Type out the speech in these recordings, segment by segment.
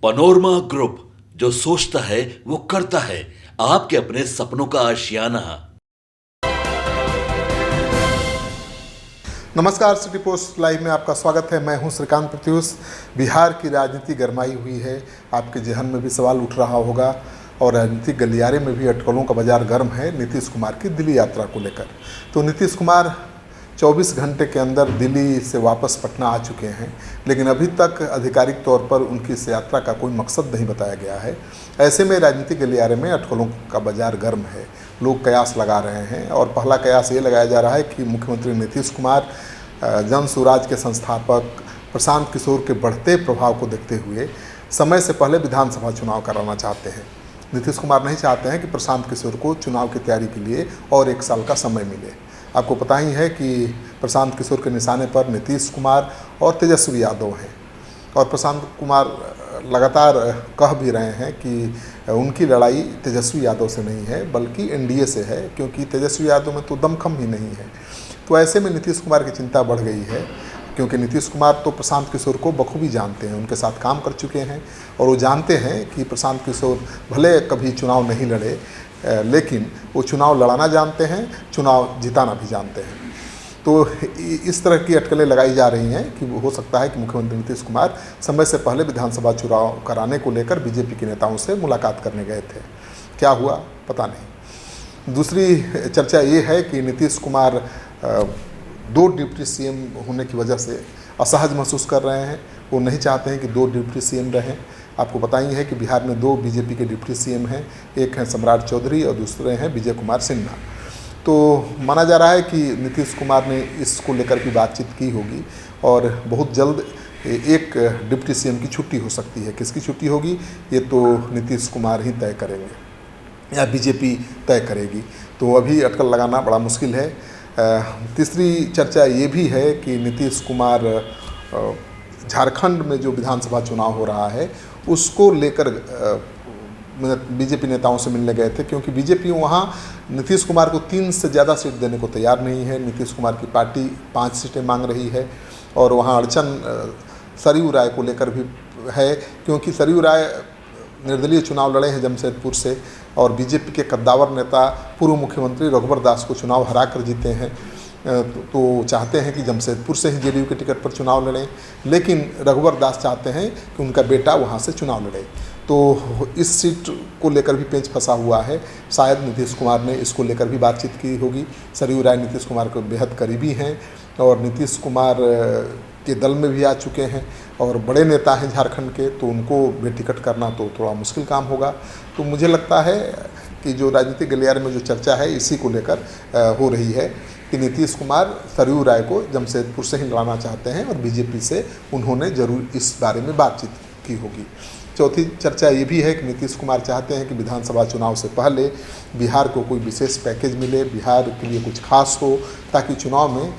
Panorama group, जो सोचता है वो करता है। आपके अपने सपनों का आशियाना। नमस्कार, सिटी पोस्ट लाइव में आपका स्वागत है। मैं हूं श्रीकांत प्रत्युष। बिहार की राजनीति गरमाई हुई है। आपके जहन में भी सवाल उठ रहा होगा और राजनीतिक गलियारे में भी अटकलों का बाजार गर्म है नीतीश कुमार की दिल्ली यात्रा को लेकर। तो नीतीश कुमार 24 घंटे के अंदर दिल्ली से वापस पटना आ चुके हैं, लेकिन अभी तक आधिकारिक तौर पर उनकी इस यात्रा का कोई मकसद नहीं बताया गया है। ऐसे में राजनीतिक गलियारे में अटकलों का बाजार गर्म है। लोग कयास लगा रहे हैं और पहला कयास ये लगाया जा रहा है कि मुख्यमंत्री नीतीश कुमार जन स्वराज के संस्थापक प्रशांत किशोर के बढ़ते प्रभाव को देखते हुए समय से पहले विधानसभा चुनाव कराना चाहते हैं। नीतीश कुमार नहीं चाहते हैं कि प्रशांत किशोर को चुनाव की तैयारी के लिए और 1 साल का समय मिले। आपको पता ही है कि प्रशांत किशोर के निशाने पर नीतीश कुमार और तेजस्वी यादव हैं और प्रशांत कुमार लगातार कह भी रहे हैं कि उनकी लड़ाई तेजस्वी यादव से नहीं है बल्कि एनडीए से है, क्योंकि तेजस्वी यादव में तो दमखम ही नहीं है। तो ऐसे में नीतीश कुमार की चिंता बढ़ गई है, क्योंकि नीतीश कुमार तो प्रशांत किशोर को बखूबी जानते हैं, उनके साथ काम कर चुके हैं और वो जानते हैं कि प्रशांत किशोर भले कभी चुनाव नहीं लड़े, लेकिन वो चुनाव लड़ाना जानते हैं, चुनाव जिताना भी जानते हैं। तो इस तरह की अटकलें लगाई जा रही हैं कि हो सकता है कि मुख्यमंत्री नीतीश कुमार समय से पहले विधानसभा चुनाव कराने को लेकर बीजेपी के नेताओं से मुलाकात करने गए थे। क्या हुआ पता नहीं। दूसरी चर्चा ये है कि नीतीश कुमार 2 डिप्टी सीएम होने की वजह से असहज महसूस कर रहे हैं। वो नहीं चाहते हैं कि 2 डिप्टी सीएम रहें। आपको पता ही है कि बिहार में 2 बीजेपी के डिप्टी सीएम हैं, एक हैं सम्राट चौधरी और दूसरे हैं विजय कुमार सिन्हा। तो माना जा रहा है कि नीतीश कुमार ने इसको लेकर भी बातचीत की होगी और बहुत जल्द एक डिप्टी सीएम की छुट्टी हो सकती है। किसकी छुट्टी होगी ये तो नीतीश कुमार ही तय करेंगे या बीजेपी तय करेगी। तो अभी अटकल लगाना बड़ा मुश्किल है। तीसरी चर्चा ये भी है कि नीतीश कुमार झारखंड में जो विधानसभा चुनाव हो रहा है उसको लेकर बीजेपी नेताओं से मिलने गए थे, क्योंकि बीजेपी वहाँ नीतीश कुमार को 3 से ज़्यादा सीट देने को तैयार नहीं है। नीतीश कुमार की पार्टी 5 सीटें मांग रही है और वहाँ अड़चन सरयू राय को लेकर भी है, क्योंकि सरयू राय निर्दलीय चुनाव लड़े हैं जमशेदपुर से और बीजेपी के कद्दावर नेता पूर्व मुख्यमंत्री रघुवर दास को चुनाव हरा कर जीते हैं। तो चाहते हैं कि जमशेदपुर से ही जेडीयू के टिकट पर चुनाव लड़ें, लेकिन रघुवर दास चाहते हैं कि उनका बेटा वहां से चुनाव लड़े। तो इस सीट को लेकर भी पेंच फंसा हुआ है। शायद नीतीश कुमार ने इसको लेकर भी बातचीत की होगी। सरयू राय नीतीश कुमार को बेहद करीबी हैं और नीतीश कुमार के दल में भी आ चुके हैं और बड़े नेता हैं झारखंड के, तो उनको बेटिकट करना तो थोड़ा मुश्किल काम होगा। तो मुझे लगता है कि जो राजनीतिक गलियारे में जो चर्चा है इसी को लेकर हो रही है कि नीतीश कुमार सरयू राय को जमशेदपुर से ही लड़ाना चाहते हैं और बीजेपी से उन्होंने जरूर इस बारे में बातचीत की होगी। चौथी चर्चा ये भी है कि नीतीश कुमार चाहते हैं कि विधानसभा चुनाव से पहले बिहार को कोई विशेष पैकेज मिले, बिहार के लिए कुछ खास हो, ताकि चुनाव में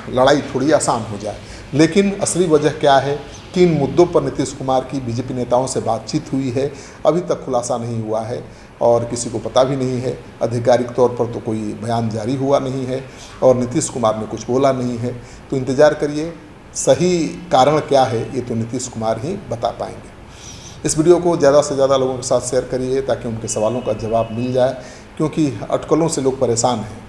लड़ाई थोड़ी आसान हो जाए। लेकिन असली वजह क्या है, किन मुद्दों पर नीतीश कुमार की बीजेपी नेताओं से बातचीत हुई है, अभी तक खुलासा नहीं हुआ है और किसी को पता भी नहीं है। आधिकारिक तौर पर तो कोई बयान जारी हुआ नहीं है और नीतीश कुमार ने कुछ बोला नहीं है। तो इंतज़ार करिए, सही कारण क्या है ये तो नीतीश कुमार ही बता पाएंगे। इस वीडियो को ज़्यादा से ज़्यादा लोगों के साथ शेयर करिए ताकि उनके सवालों का जवाब मिल जाए, क्योंकि अटकलों से लोग परेशान हैं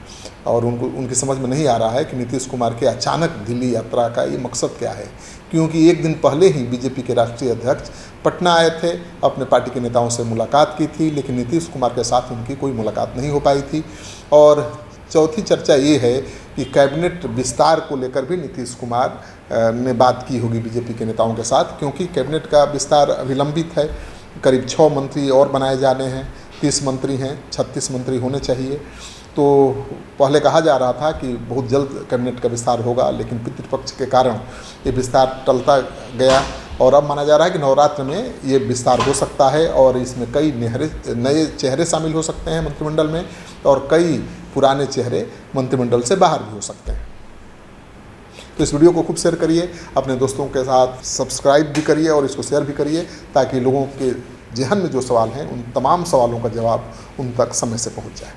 और उनकी समझ में नहीं आ रहा है कि नीतीश कुमार के अचानक दिल्ली यात्रा का ये मकसद क्या है। क्योंकि 1 दिन पहले ही बीजेपी के राष्ट्रीय अध्यक्ष पटना आए थे, अपने पार्टी के नेताओं से मुलाकात की थी, लेकिन नीतीश कुमार के साथ उनकी कोई मुलाकात नहीं हो पाई थी। और चौथी चर्चा ये है कि कैबिनेट विस्तार को लेकर भी नीतीश कुमार ने बात की होगी बीजेपी के नेताओं के साथ, क्योंकि कैबिनेट का विस्तार अभी लंबित है। करीब 6 मंत्री और बनाए जाने हैं, 30 मंत्री हैं, 36 मंत्री होने चाहिए। तो पहले कहा जा रहा था कि बहुत जल्द कैबिनेट का विस्तार होगा, लेकिन पितृपक्ष के कारण ये विस्तार टलता गया और अब माना जा रहा है कि नवरात्र में ये विस्तार हो सकता है और इसमें कई नए चेहरे शामिल हो सकते हैं मंत्रिमंडल में और कई पुराने चेहरे मंत्रिमंडल से बाहर भी हो सकते हैं। तो इस वीडियो को खूब शेयर करिए, अपने दोस्तों के साथ सब्सक्राइब भी करिए और इसको शेयर भी करिए, ताकि लोगों के जहन में जो सवाल हैं उन तमाम सवालों का जवाब उन तक समय से पहुंच जाए।